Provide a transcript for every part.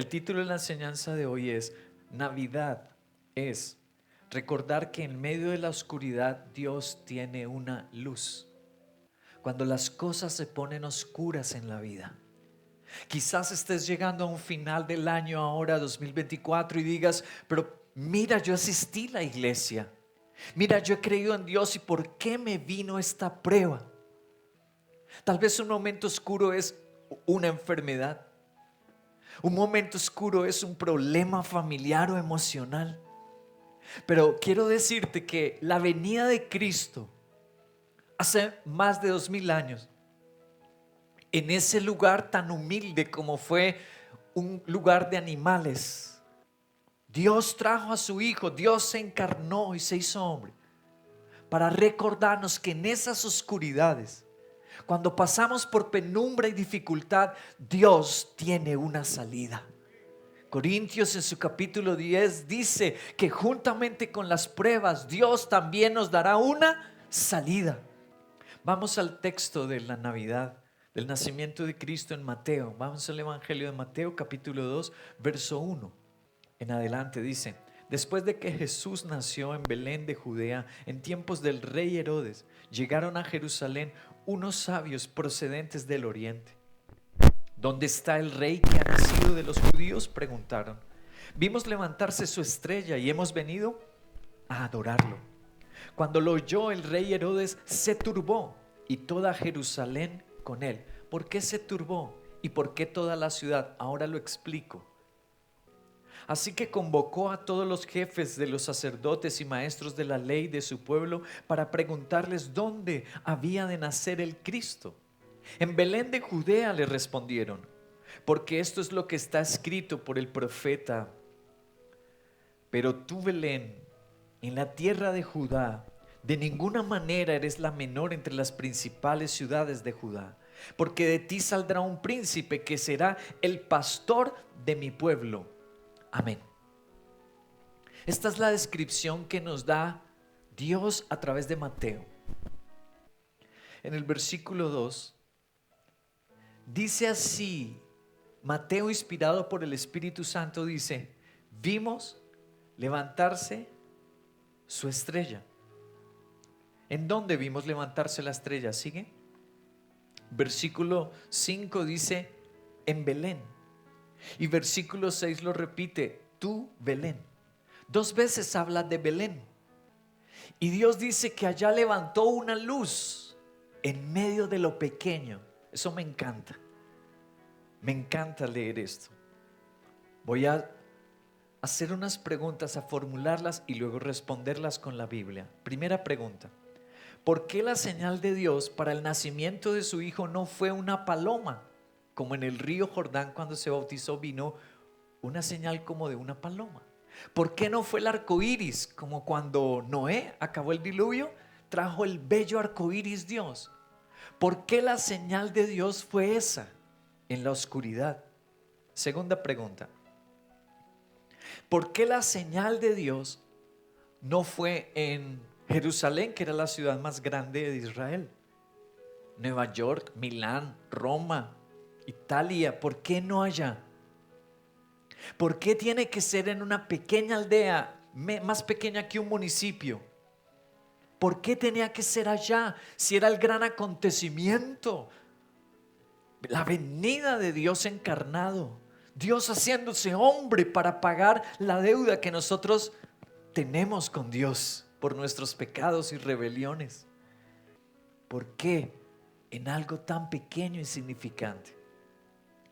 El título de la enseñanza de hoy es Navidad es recordar que en medio de la oscuridad Dios tiene una luz. Cuando las cosas se ponen oscuras en la vida, quizás estés llegando a un final del año ahora 2024 y digas, pero mira, yo asistí a la iglesia, mira, yo he creído en Dios, ¿y por qué me vino esta prueba? Tal vez un momento oscuro es una enfermedad, un momento oscuro es un problema familiar o emocional, pero quiero decirte que la venida de Cristo hace más de 2000 años, en ese lugar tan humilde como fue un lugar de animales, Dios trajo a su Hijo, Dios se encarnó y se hizo hombre para recordarnos que en esas oscuridades, cuando pasamos por penumbra y dificultad, Dios tiene una salida. Corintios en su capítulo 10 dice que juntamente con las pruebas, Dios también nos dará una salida. Vamos al texto de la Navidad, del nacimiento de Cristo en Mateo. Vamos al Evangelio de Mateo, capítulo 2, verso 1. En adelante dice: después de que Jesús nació en Belén de Judea, en tiempos del rey Herodes, llegaron a Jerusalén unos sabios procedentes del oriente. ¿Dónde está el rey que ha nacido de los judíos?, preguntaron. Vimos levantarse su estrella y hemos venido a adorarlo. Cuando lo oyó el rey Herodes, se turbó y toda Jerusalén con él. ¿Por qué se turbó y por qué toda la ciudad? Ahora lo explico. Así que convocó a todos los jefes de los sacerdotes y maestros de la ley de su pueblo para preguntarles dónde había de nacer el Cristo. En Belén de Judea, le respondieron, porque esto es lo que está escrito por el profeta. Pero tú, Belén, en la tierra de Judá, de ninguna manera eres la menor entre las principales ciudades de Judá, porque de ti saldrá un príncipe que será el pastor de mi pueblo. Amén. Esta es la descripción que nos da Dios a través de Mateo. En el versículo 2 dice así, Mateo, inspirado por el Espíritu Santo, dice: vimos levantarse su estrella. ¿En dónde vimos levantarse la estrella? ¿Sigue? Versículo 5 dice: en Belén. Y versículo 6 lo repite: tú, Belén. 2 veces habla de Belén. Y Dios dice que allá levantó una luz en medio de lo pequeño. Eso me encanta. Me encanta leer esto. Voy a hacer unas preguntas, a formularlas y luego responderlas con la Biblia. Primera pregunta: ¿por qué la señal de Dios para el nacimiento de su hijo no fue una paloma? Como en el río Jordán cuando se bautizó vino una señal como de una paloma. ¿Por qué no fue el arco iris? Como cuando Noé acabó el diluvio, trajo el bello arco iris Dios. ¿Por qué la señal de Dios fue esa en la oscuridad? Segunda pregunta: ¿por qué la señal de Dios no fue en Jerusalén, que era la ciudad más grande de Israel? Nueva York, Milán, Roma, Italia, ¿por qué no allá? ¿Por qué tiene que ser en una pequeña aldea, más pequeña que un municipio? ¿Por qué tenía que ser allá si era el gran acontecimiento? La venida de Dios encarnado, Dios haciéndose hombre para pagar la deuda que nosotros tenemos con Dios por nuestros pecados y rebeliones. ¿Por qué en algo tan pequeño e insignificante?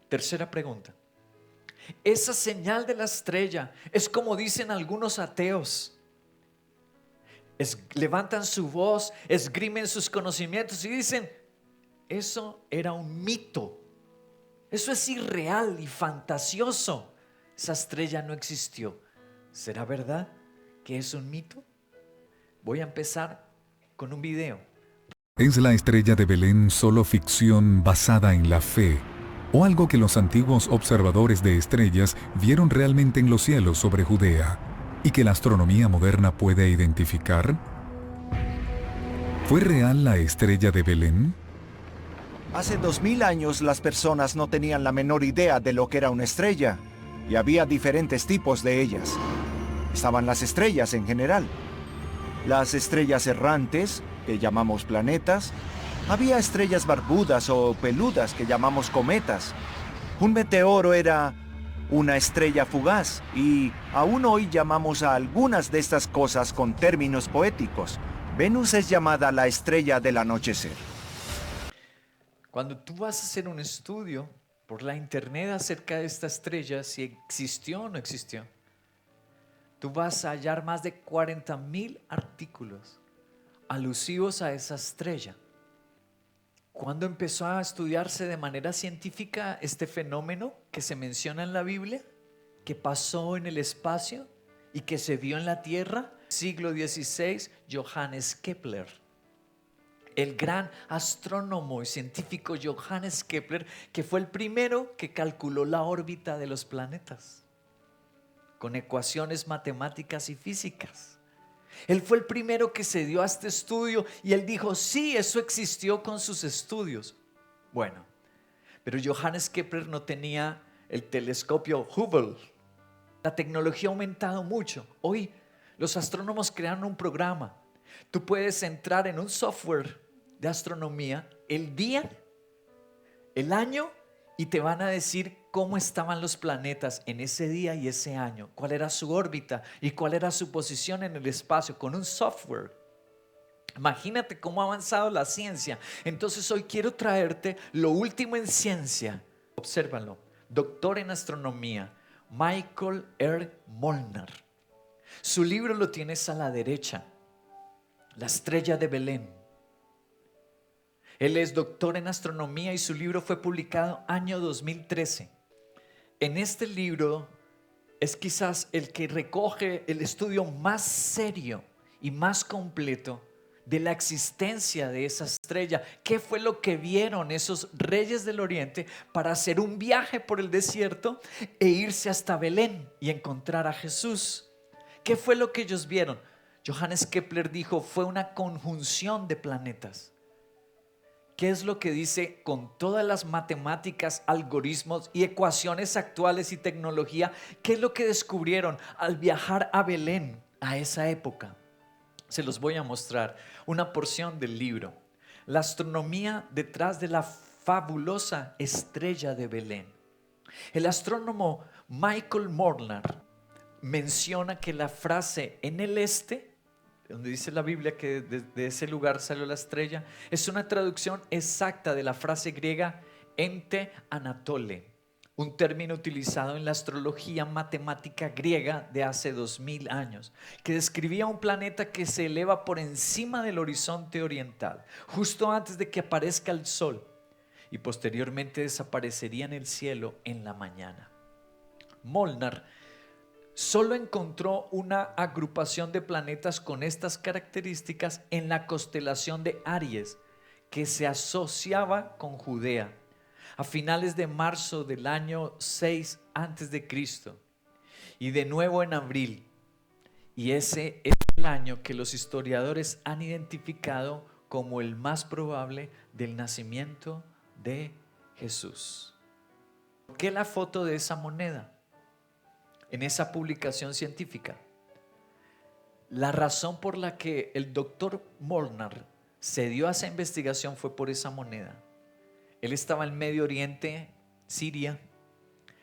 Tercera pregunta: esa señal de la estrella es como dicen algunos ateos. Levantan su voz, esgrimen sus conocimientos y dicen: eso era un mito, eso es irreal y fantasioso, esa estrella no existió. ¿Será verdad que es un mito? Voy a empezar con un video. ¿Es la estrella de Belén solo ficción basada en la fe, o algo que los antiguos observadores de estrellas vieron realmente en los cielos sobre Judea y que la astronomía moderna puede identificar? ¿Fue real la estrella de Belén? Hace 2000 años las personas no tenían la menor idea de lo que era una estrella. y había diferentes tipos de ellas. Estaban las estrellas en general. Las estrellas errantes, que llamamos planetas. Había estrellas barbudas o peludas que llamamos cometas. Un meteoro era una estrella fugaz y aún hoy llamamos a algunas de estas cosas con términos poéticos. Venus es llamada la estrella del anochecer. Cuando tú vas a hacer un estudio por la internet acerca de esta estrella, si existió o no existió, tú vas a hallar más de 40,000 artículos alusivos a esa estrella. ¿Cuándo empezó a estudiarse de manera científica este fenómeno que se menciona en la Biblia, que pasó en el espacio y que se vio en la Tierra? Siglo XVI, Johannes Kepler. El gran astrónomo y científico Johannes Kepler, que fue el primero que calculó la órbita de los planetas con ecuaciones matemáticas y físicas. Él fue el primero que se dio a este estudio y él dijo, sí, eso existió con sus estudios. Bueno, pero Johannes Kepler no tenía el telescopio Hubble. La tecnología ha aumentado mucho. Hoy los astrónomos crearon un programa. Tú puedes entrar en un software de astronomía, el día, el año, y te van a decir cómo estaban los planetas en ese día y ese año, cuál era su órbita y cuál era su posición en el espacio con un software. Imagínate cómo ha avanzado la ciencia. Entonces hoy quiero traerte lo último en ciencia. Obsérvalo. Doctor en astronomía, Michael R. Molnar. Su libro lo tienes a la derecha, La estrella de Belén. Él es doctor en astronomía y su libro fue publicado año 2013. En este libro es quizás el que recoge el estudio más serio y más completo de la existencia de esa estrella. ¿Qué fue lo que vieron esos reyes del oriente para hacer un viaje por el desierto e irse hasta Belén y encontrar a Jesús? ¿Qué fue lo que ellos vieron? Johannes Kepler dijo, fue una conjunción de planetas. ¿Qué es lo que dice con todas las matemáticas, algoritmos y ecuaciones actuales y tecnología? ¿Qué es lo que descubrieron al viajar a Belén a esa época? Se los voy a mostrar una porción del libro. La astronomía detrás de la fabulosa estrella de Belén. El astrónomo Michael Molnar menciona que la frase en el este, donde dice la Biblia que de ese lugar salió la estrella, es una traducción exacta de la frase griega ente anatole, un término utilizado en la astrología matemática griega de hace 2000 años, que describía un planeta que se eleva por encima del horizonte oriental, justo antes de que aparezca el sol, y posteriormente desaparecería en el cielo en la mañana. Molnar solo encontró una agrupación de planetas con estas características en la constelación de Aries, que se asociaba con Judea a finales de marzo del año 6 antes de Cristo y de nuevo en abril. Y ese es el año que los historiadores han identificado como el más probable del nacimiento de Jesús. ¿Por qué la foto de esa moneda en esa publicación científica? La razón por la que el doctor Molnar se dio a esa investigación fue por esa moneda. Él estaba en Medio Oriente, Siria,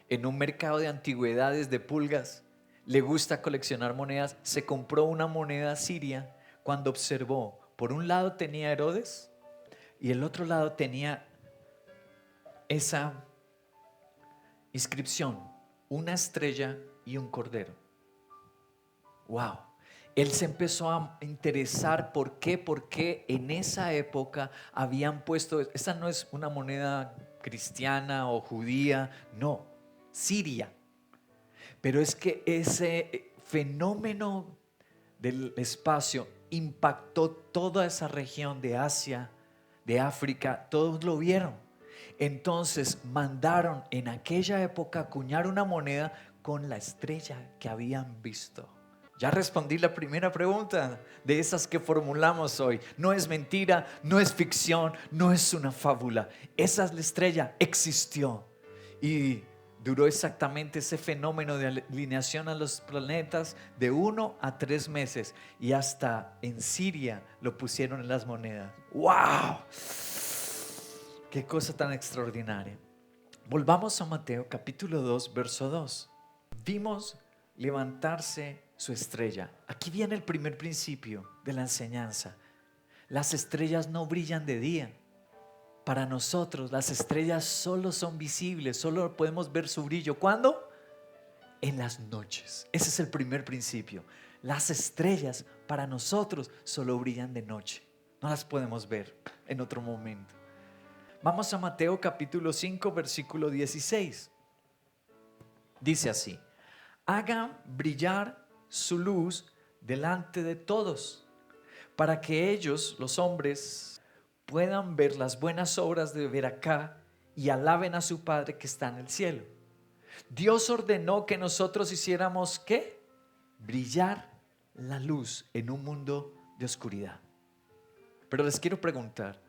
en un mercado de antigüedades de pulgas. Le gusta coleccionar monedas. Se compró una moneda siria cuando observó, por un lado tenía Herodes y el otro lado tenía esa inscripción, una estrella y un cordero. Wow. Él se empezó a interesar por qué en esa época habían puesto, esa no es una moneda cristiana o judía, no, siria. Pero es que ese fenómeno del espacio impactó toda esa región de Asia, de África, todos lo vieron. Entonces mandaron en aquella época acuñar una moneda con la estrella que habían visto. Ya respondí la primera pregunta de esas que formulamos hoy. No es mentira, no es ficción, no es una fábula. Esa es la estrella, existió. Y Duró exactamente ese fenómeno de alineación a los planetas de 1 a 3 meses. Y hasta en Siria lo pusieron en las monedas. ¡Wow! ¡Qué cosa tan extraordinaria! Volvamos a Mateo capítulo 2, verso 2. Vimos levantarse su estrella. Aquí viene el primer principio de la enseñanza. Las estrellas no brillan de día. Para nosotros las estrellas solo son visibles, solo podemos ver su brillo. ¿Cuándo? En las noches. Ese es el primer principio. Las estrellas para nosotros solo brillan de noche. No las podemos ver en otro momento. Vamos a Mateo capítulo 5, versículo 16. Dice así: hagan brillar su luz delante de todos, para que ellos, los hombres, puedan ver las buenas obras de ver acá y alaben a su Padre que está en el cielo. Dios ordenó que nosotros hiciéramos ¿qué? Brillar la luz en un mundo de oscuridad. Pero les quiero preguntar,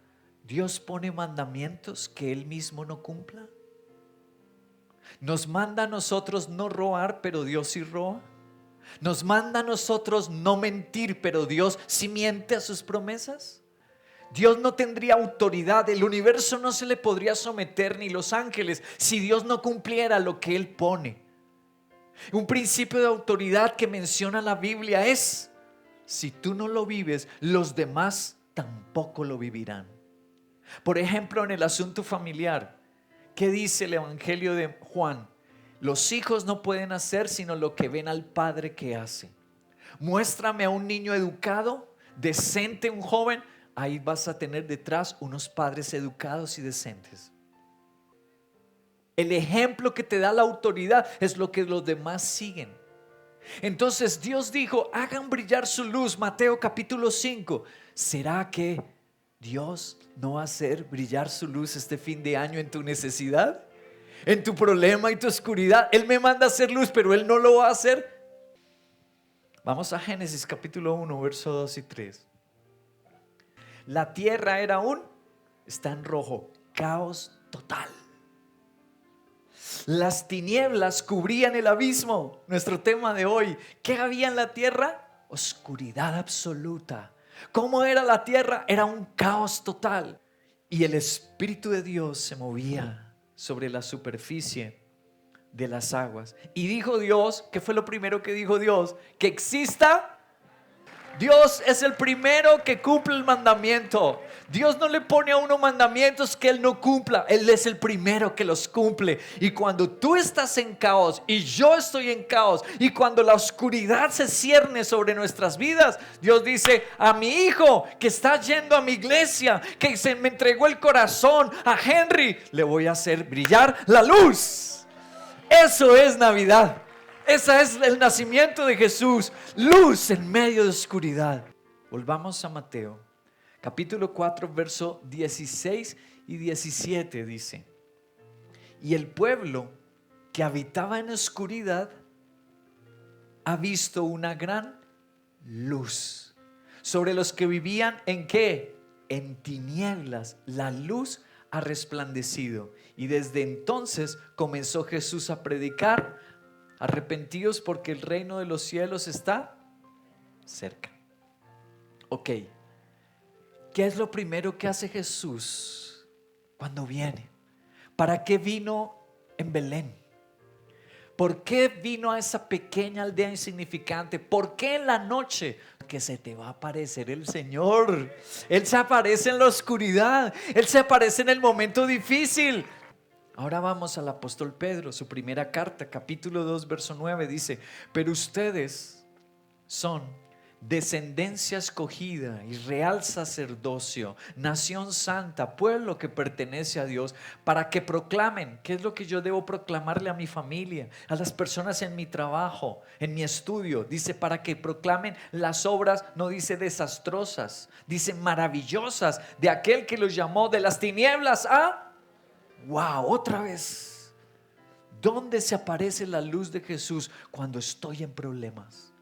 ¿Dios pone mandamientos que Él mismo no cumpla? ¿Nos manda a nosotros no robar, pero Dios sí roba? ¿Nos manda a nosotros no mentir, pero Dios sí miente a sus promesas? Dios no tendría autoridad, el universo no se le podría someter, ni los ángeles, si Dios no cumpliera lo que Él pone. Un principio de autoridad que menciona la Biblia es: si tú no lo vives, los demás tampoco lo vivirán. Por ejemplo, en el asunto familiar, ¿qué dice el Evangelio de Juan? Los hijos no pueden hacer sino lo que ven al padre que hace. Muéstrame a un niño educado, decente, un joven. Ahí vas a tener detrás unos padres educados y decentes. El ejemplo que te da la autoridad es lo que los demás siguen. Entonces Dios dijo: hagan brillar su luz. Mateo capítulo 5. ¿Será que Dios no va a hacer brillar su luz este fin de año en tu necesidad? En tu problema y tu oscuridad. Él me manda a hacer luz, pero Él no lo va a hacer. Vamos a Génesis capítulo 1, verso 2 y 3. La tierra está en rojo, caos total. Las tinieblas cubrían el abismo. Nuestro tema de hoy. ¿Qué había en la tierra? Oscuridad absoluta. ¿Cómo era la tierra? Era un caos total. Y el Espíritu de Dios se movía sobre la superficie de las aguas. Y dijo Dios, ¿qué fue lo primero que dijo Dios? Que exista. Dios es el primero que cumple el mandamiento. Dios no le pone a uno mandamientos que Él no cumpla. Él es el primero que los cumple. Y cuando tú estás en caos y yo estoy en caos, y cuando la oscuridad se cierne sobre nuestras vidas, Dios dice: a mi hijo que está yendo a mi iglesia, que se me entregó el corazón, a Henry, le voy a hacer brillar la luz. Eso es Navidad. Ese es el nacimiento de Jesús, luz en medio de oscuridad. Volvamos a Mateo, capítulo 4, verso 16 y 17 dice: y el pueblo que habitaba en oscuridad ha visto una gran luz. Sobre los que vivían ¿en qué? En tinieblas, la luz ha resplandecido. Y desde entonces comenzó Jesús a predicar: arrepentidos porque el reino de los cielos está cerca. Ok, ¿qué es lo primero que hace Jesús cuando viene? ¿Para qué vino en Belén? ¿Por qué vino a esa pequeña aldea insignificante? ¿Por qué en la noche? Que se te va a aparecer el Señor. Él se aparece en la oscuridad. Él se aparece en el momento difícil. Ahora vamos al apóstol Pedro, su primera carta, capítulo 2, verso 9, dice: pero ustedes son descendencia escogida y real sacerdocio, nación santa, pueblo que pertenece a Dios, para que proclamen. ¿Qué es lo que yo debo proclamarle a mi familia, a las personas en mi trabajo, en mi estudio? Dice: para que proclamen las obras, no dice desastrosas, dice maravillosas, de aquel que los llamó de las tinieblas a... Wow, otra vez. ¿Dónde se aparece la luz de Jesús? Cuando estoy en problemas.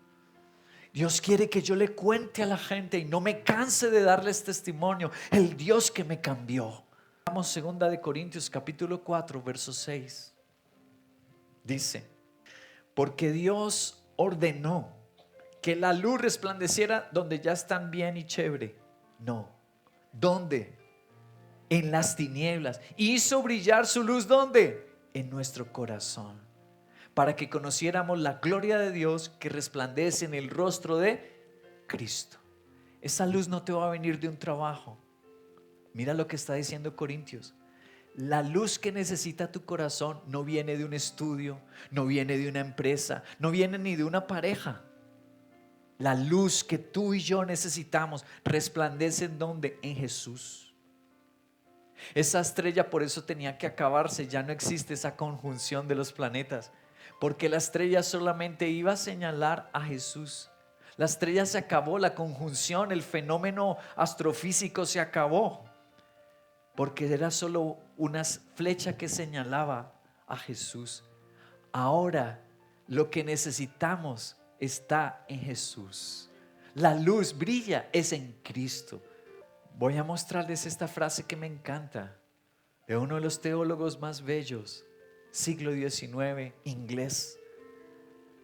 Dios quiere que yo le cuente a la gente y no me canse de darles testimonio. El Dios que me cambió. Vamos, 2 de Corintios capítulo 4, verso 6. Dice, porque Dios ordenó que la luz resplandeciera donde ya están bien y chévere. No. ¿Dónde? En las tinieblas. Hizo brillar su luz, ¿dónde? En nuestro corazón, para que conociéramos la gloria de Dios que resplandece en el rostro de Cristo. Esa luz no te va a venir de un trabajo. Mira lo que está diciendo Corintios. La luz que necesita tu corazón no viene de un estudio, no viene de una empresa, no viene ni de una pareja. La luz que tú y yo necesitamos resplandece ¿en dónde? En Jesús. Esa estrella por eso tenía que acabarse. Ya no existe esa conjunción de los planetas, porque la estrella solamente iba a señalar a Jesús. La estrella se acabó, la conjunción, el fenómeno astrofísico se acabó, porque era solo una flecha que señalaba a Jesús. Ahora lo que necesitamos está en Jesús. La luz brilla, es en Cristo. Voy a mostrarles esta frase que me encanta, de uno de los teólogos más bellos, siglo XIX, inglés.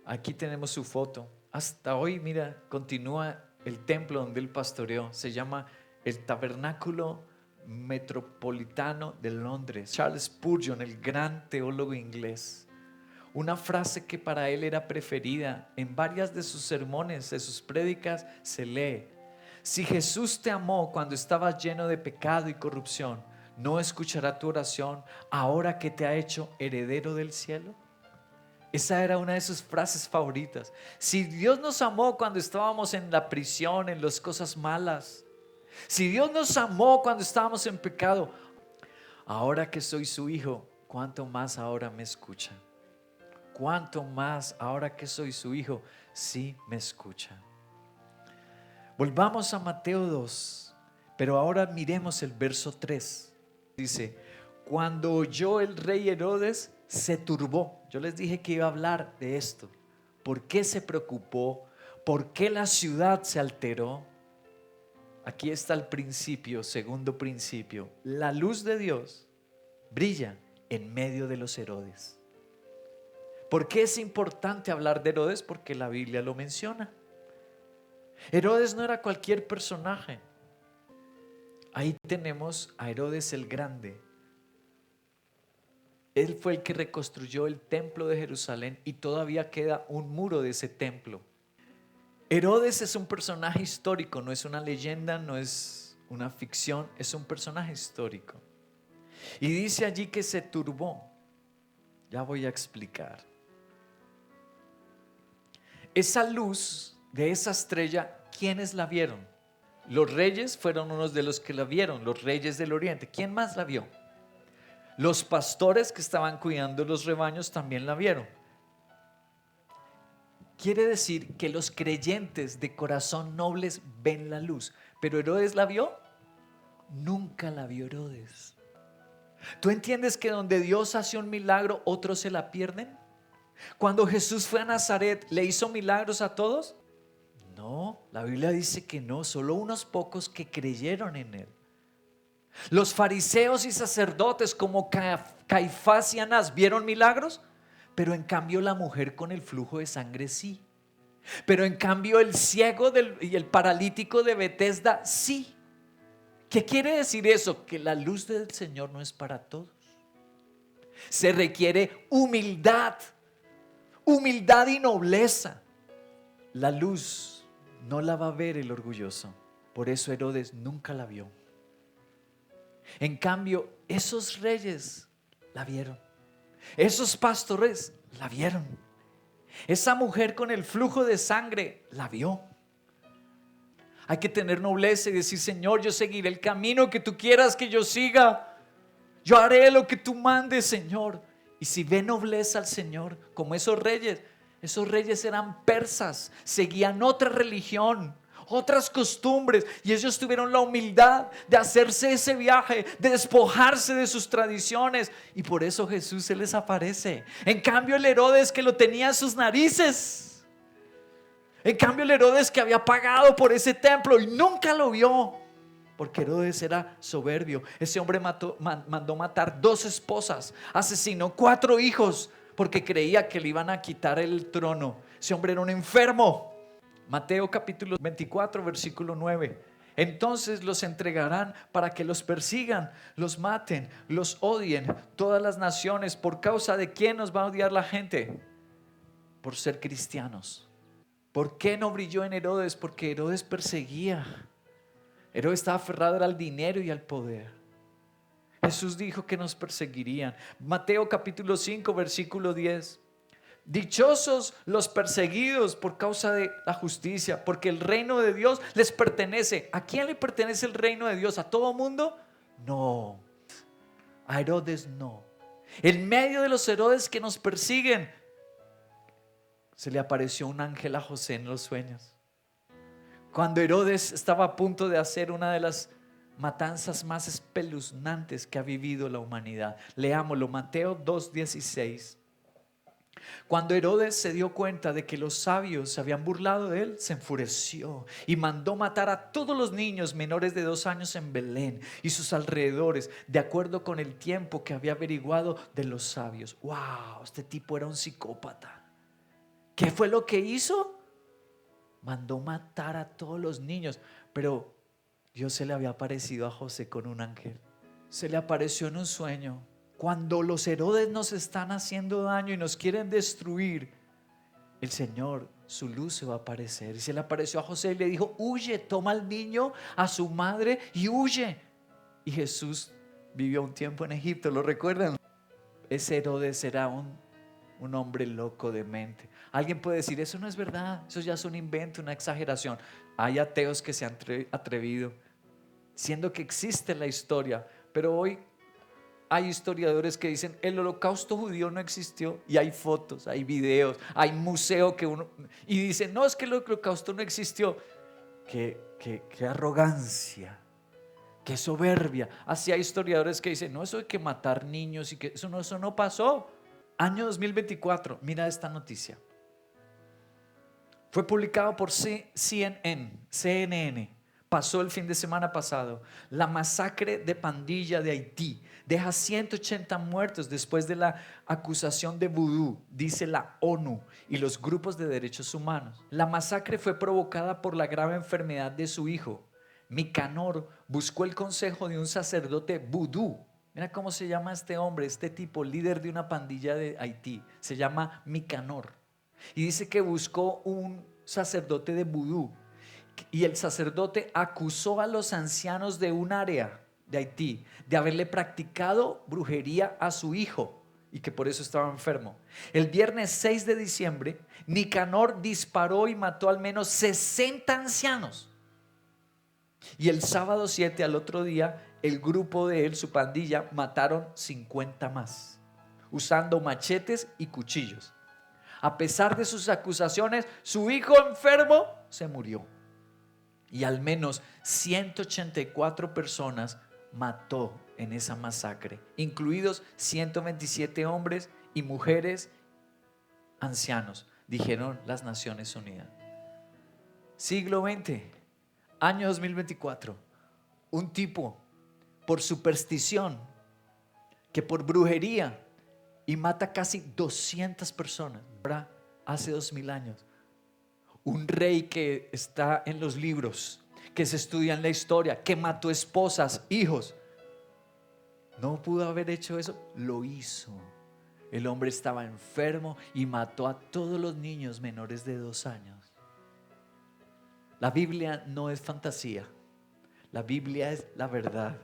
Aquí tenemos su foto. Hasta hoy, mira, continúa el templo donde él pastoreó. Se llama el Tabernáculo Metropolitano de Londres. Charles Spurgeon, el gran teólogo inglés. Una frase que para él era preferida. En varias de sus sermones, de sus prédicas, se lee: si Jesús te amó cuando estabas lleno de pecado y corrupción, ¿no escuchará tu oración ahora que te ha hecho heredero del cielo? Esa era una de sus frases favoritas. Si Dios nos amó cuando estábamos en la prisión, en las cosas malas, si Dios nos amó cuando estábamos en pecado, ahora que soy su hijo, ¿cuánto más ahora me escucha? ¿Cuánto más ahora que soy su hijo, sí me escucha? Volvamos a Mateo 2, pero ahora miremos el verso 3. Dice, cuando oyó el rey Herodes, se turbó. Yo les dije que iba a hablar de esto. ¿Por qué se preocupó? ¿Por qué la ciudad se alteró? Aquí está el principio, segundo principio. La luz de Dios brilla en medio de los Herodes. ¿Por qué es importante hablar de Herodes? Porque la Biblia lo menciona. Herodes no era cualquier personaje. Ahí tenemos a Herodes el Grande. Él fue el que reconstruyó el templo de Jerusalén y todavía queda un muro de ese templo. Herodes es un personaje histórico, no es una leyenda, no es una ficción, es un personaje histórico. Y dice allí que se turbó. Ya voy a explicar. Esa luz de esa estrella, ¿quiénes la vieron? Los reyes fueron unos de los que la vieron, los reyes del oriente. ¿Quién más la vio? Los pastores que estaban cuidando los rebaños también la vieron. Quiere decir que los creyentes de corazón nobles ven la luz. ¿Pero Herodes la vio? Nunca la vio Herodes. ¿Tú entiendes que donde Dios hace un milagro, otros se la pierden? Cuando Jesús fue a Nazaret, ¿le hizo milagros a todos? No, la Biblia dice que no, solo unos pocos que creyeron en él. Los fariseos y sacerdotes como Caifás y Anás vieron milagros, pero en cambio la mujer con el flujo de sangre sí. Pero en cambio el ciego y el paralítico de Betesda sí. ¿Qué quiere decir eso? Que la luz del Señor no es para todos. Se requiere humildad y nobleza. La luz no la va a ver el orgulloso. Por eso Herodes nunca la vio. En cambio, esos reyes la vieron. Esos pastores la vieron. Esa mujer con el flujo de sangre la vio. Hay que tener nobleza y decir: Señor, yo seguiré el camino que tú quieras que yo siga. Yo haré lo que tú mandes, Señor. Y si ve nobleza al Señor, como esos reyes eran persas, seguían otra religión, otras costumbres, y ellos tuvieron la humildad de hacerse ese viaje, de despojarse de sus tradiciones, y por eso Jesús se les aparece. En cambio el Herodes, que lo tenía en sus narices, en cambio el Herodes que había pagado por ese templo y nunca lo vio, porque Herodes era soberbio. Ese hombre mandó matar 2 esposas, asesinó 4 hijos, porque creía que le iban a quitar el trono. Ese hombre era un enfermo. Mateo capítulo 24, versículo 9. Entonces los entregarán para que los persigan, los maten, los odien todas las naciones. ¿Por causa de quién nos va a odiar la gente? Por ser cristianos. ¿Por qué no brilló en Herodes? Porque Herodes perseguía. Herodes estaba aferrado al dinero y al poder. Jesús dijo que nos perseguirían. Mateo capítulo 5, versículo 10. Dichosos los perseguidos por causa de la justicia, porque el reino de Dios les pertenece. ¿A quién le pertenece el reino de Dios? ¿A todo mundo? No. A Herodes no. En medio de los Herodes que nos persiguen, se le apareció un ángel a José en los sueños. Cuando Herodes estaba a punto de hacer una de las matanzas más espeluznantes que ha vivido la humanidad. Leámoslo, Mateo 2:16. Cuando Herodes se dio cuenta de que los sabios se habían burlado de él, se enfureció y mandó matar a todos los niños menores de 2 años en Belén y sus alrededores, de acuerdo con el tiempo que había averiguado de los sabios. ¡Wow! Este tipo era un psicópata. ¿Qué fue lo que hizo? Mandó matar a todos los niños, pero Dios se le había aparecido a José con un ángel. Se le apareció en un sueño. Cuando los Herodes nos están haciendo daño y nos quieren destruir, el Señor, su luz se va a aparecer. Y se le apareció a José y le dijo: huye, toma al niño, a su madre y huye. Y Jesús vivió un tiempo en Egipto, ¿lo recuerdan? Ese Herodes era un hombre loco de mente. Alguien puede decir: eso no es verdad, eso ya es un invento, una exageración. Hay ateos que se han atrevido, siendo que existe la historia, pero hoy hay historiadores que dicen el holocausto judío no existió, y hay fotos, hay videos, hay museo y dicen: no, es que el holocausto no existió. Qué arrogancia, qué soberbia. Así hay historiadores que dicen: no, eso hay que matar niños y que eso no pasó. Año 2024, mira esta noticia. Fue publicado por CNN. Pasó el fin de semana pasado. La masacre de pandilla de Haití deja 180 muertos después de la acusación de vudú, dice la ONU y los grupos de derechos humanos. La masacre fue provocada por la grave enfermedad de su hijo. Nicanor buscó el consejo de un sacerdote vudú. Mira cómo se llama este hombre, este tipo, líder de una pandilla de Haití. Se llama Nicanor. Y dice que buscó un sacerdote de vudú. Y el sacerdote acusó a los ancianos de un área de Haití de haberle practicado brujería a su hijo y que por eso estaba enfermo. El viernes 6 de diciembre, Nicanor disparó y mató al menos 60 ancianos. Y el sábado 7, al otro día, el grupo de él, su pandilla, mataron 50 más, usando machetes y cuchillos. A pesar de sus acusaciones, su hijo enfermo se murió. Y al menos 184 personas mató en esa masacre, incluidos 127 hombres y mujeres ancianos, dijeron las Naciones Unidas. Siglo XX, año 2024, un tipo por superstición, que por brujería, y mata casi 200 personas. Ahora, hace 2000 años, un rey que está en los libros, que se estudia en la historia, que mató esposas, hijos, no pudo haber hecho eso, lo hizo. El hombre estaba enfermo y mató a todos los niños menores de 2 años. La Biblia no es fantasía, la Biblia es la verdad.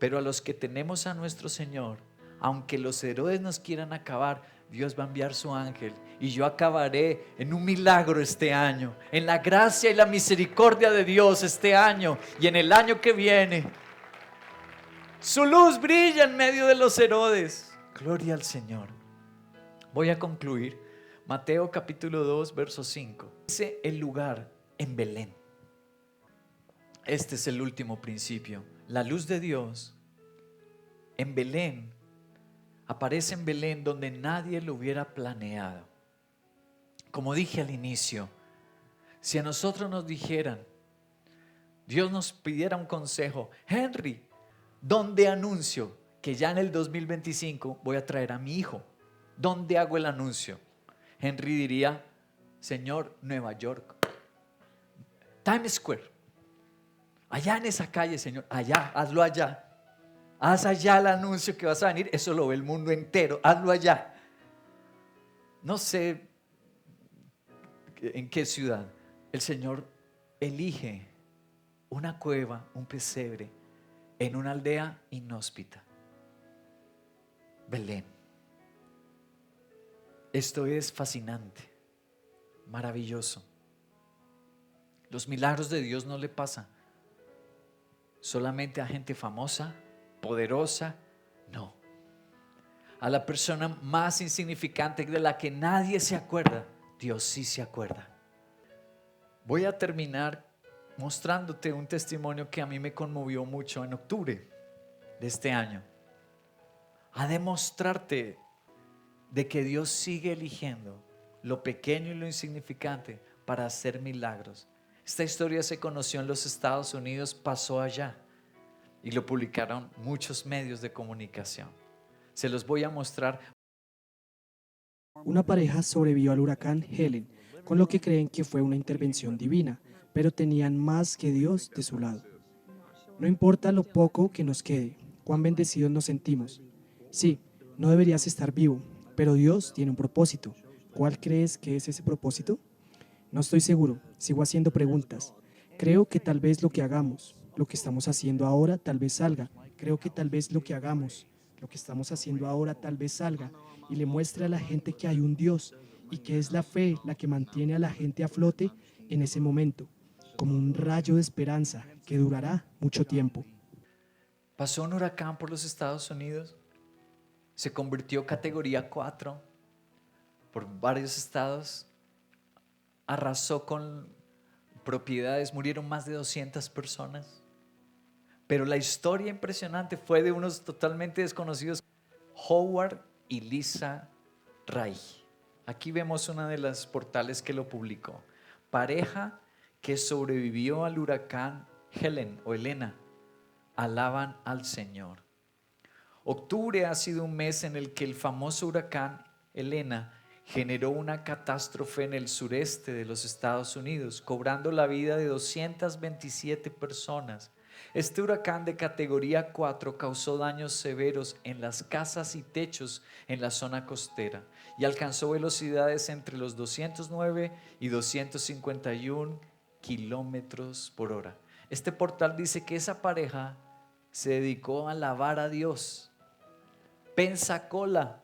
Pero a los que tenemos a nuestro Señor, aunque los Herodes nos quieran acabar, Dios va a enviar su ángel y yo acabaré en un milagro este año, en la gracia y la misericordia de Dios este año y en el año que viene. Su luz brilla en medio de los Herodes. Gloria al Señor. Voy a concluir. Mateo capítulo 2, verso 5. Dice el lugar en Belén. Este es el último principio. La luz de Dios en Belén aparece en Belén donde nadie lo hubiera planeado. Como dije al inicio, si a nosotros nos dijeran, Dios nos pidiera un consejo: Henry, ¿dónde anuncio que ya en el 2025 voy a traer a mi hijo? ¿Dónde hago el anuncio? Henry diría, Señor, Nueva York, Times Square, allá en esa calle, Señor, allá, hazlo allá. Haz allá el anuncio que vas a venir, eso lo ve el mundo entero, hazlo allá. No sé en qué ciudad el Señor elige una cueva, un pesebre, en una aldea inhóspita. Belén. Esto es fascinante, maravilloso. Los milagros de Dios no le pasan solamente a gente famosa, poderosa, no. A la persona más insignificante de la que nadie se acuerda, Dios sí se acuerda. Voy a terminar mostrándote un testimonio que a mí me conmovió mucho en octubre de este año. A demostrarte de que Dios sigue eligiendo lo pequeño y lo insignificante para hacer milagros. Esta historia se conoció en los Estados Unidos, pasó allá y lo publicaron muchos medios de comunicación. Se los voy a mostrar. Una pareja sobrevivió al huracán Helen, con lo que creen que fue una intervención divina, pero tenían más que Dios de su lado. No importa lo poco que nos quede, cuán bendecidos nos sentimos. Sí, no deberías estar vivo, pero Dios tiene un propósito. ¿Cuál crees que es ese propósito? No estoy seguro, sigo haciendo preguntas. Creo que tal vez lo que hagamos, lo que estamos haciendo ahora, tal vez salga. Creo que tal vez lo que hagamos, lo que estamos haciendo ahora, tal vez salga y le muestre a la gente que hay un Dios y que es la fe la que mantiene a la gente a flote en ese momento, como un rayo de esperanza que durará mucho tiempo. Pasó un huracán por los Estados Unidos, se convirtió categoría 4 por varios estados, arrasó con propiedades, murieron más de 200 personas. Pero la historia impresionante fue de unos totalmente desconocidos, Howard y Lisa Ray. Aquí vemos una de las portales que lo publicó. Pareja que sobrevivió al huracán Helen o Elena, alaban al Señor. Octubre ha sido un mes en el que el famoso huracán Elena generó una catástrofe en el sureste de los Estados Unidos, cobrando la vida de 227 personas. Este huracán de categoría 4 causó daños severos en las casas y techos en la zona costera y alcanzó velocidades entre los 209 y 251 kilómetros por hora. Este portal dice que esa pareja se dedicó a alabar a Dios. Pensacola,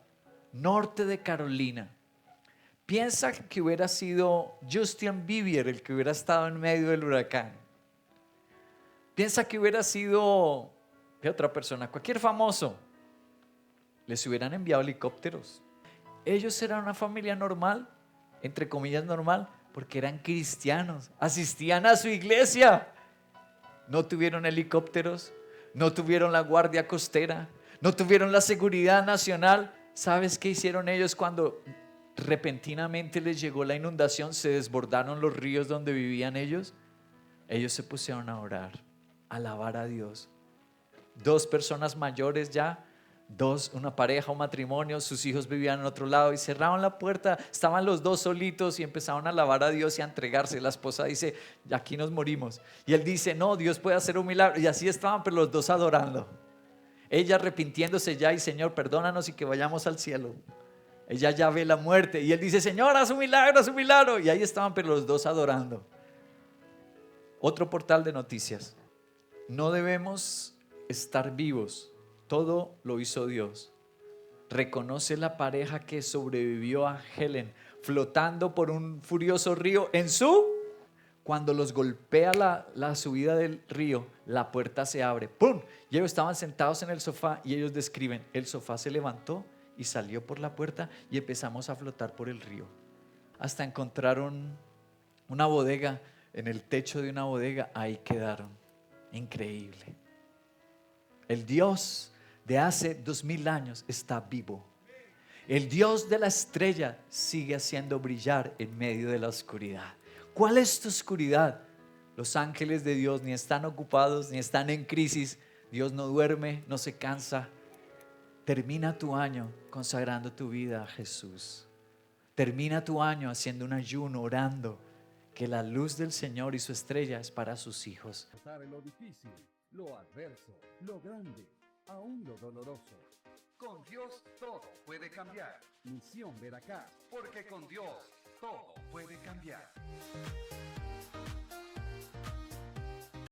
norte de Carolina. Piensa que hubiera sido Justin Bieber el que hubiera estado en medio del huracán. Piensa que hubiera sido, ¿qué otra persona? Cualquier famoso. Les hubieran enviado helicópteros. Ellos eran una familia normal, entre comillas normal, porque eran cristianos. Asistían a su iglesia. No tuvieron helicópteros, no tuvieron la guardia costera, no tuvieron la seguridad nacional. ¿Sabes qué hicieron ellos cuando repentinamente les llegó la inundación? Se desbordaron los ríos donde vivían ellos. Ellos se pusieron a orar, a alabar a Dios. 2 personas mayores ya, una pareja, un matrimonio, sus hijos vivían en otro lado y cerraron la puerta, estaban los 2 solitos y empezaron a alabar a Dios y a entregarse. La esposa dice, aquí nos morimos, y él dice, no, Dios puede hacer un milagro, y así estaban, pero los 2 adorando. Ella arrepintiéndose ya y Señor, perdónanos y que vayamos al cielo. Ella ya ve la muerte y él dice, Señor, haz un milagro, y ahí estaban, pero los 2 adorando. Otro portal de noticias. No debemos estar vivos, todo lo hizo Dios. Reconoce la pareja que sobrevivió a Helen flotando por un furioso río cuando los golpea la subida del río, la puerta se abre, ¡pum! Y ellos estaban sentados en el sofá y ellos describen, el sofá se levantó y salió por la puerta y empezamos a flotar por el río. Hasta encontraron una bodega, en el techo de una bodega, ahí quedaron. Increíble. El Dios de hace 2000 años está vivo. El Dios de la estrella sigue haciendo brillar en medio de la oscuridad. ¿Cuál es tu oscuridad? Los ángeles de Dios ni están ocupados ni están en crisis. Dios no duerme, no se cansa. Termina tu año consagrando tu vida a Jesús. Termina tu año haciendo un ayuno, orando que la luz del Señor y su estrella es para sus hijos. Sabe lo difícil, lo adverso, lo grande, aún lo doloroso. Con Dios todo puede cambiar. Misión Veracruz, porque con Dios todo puede cambiar.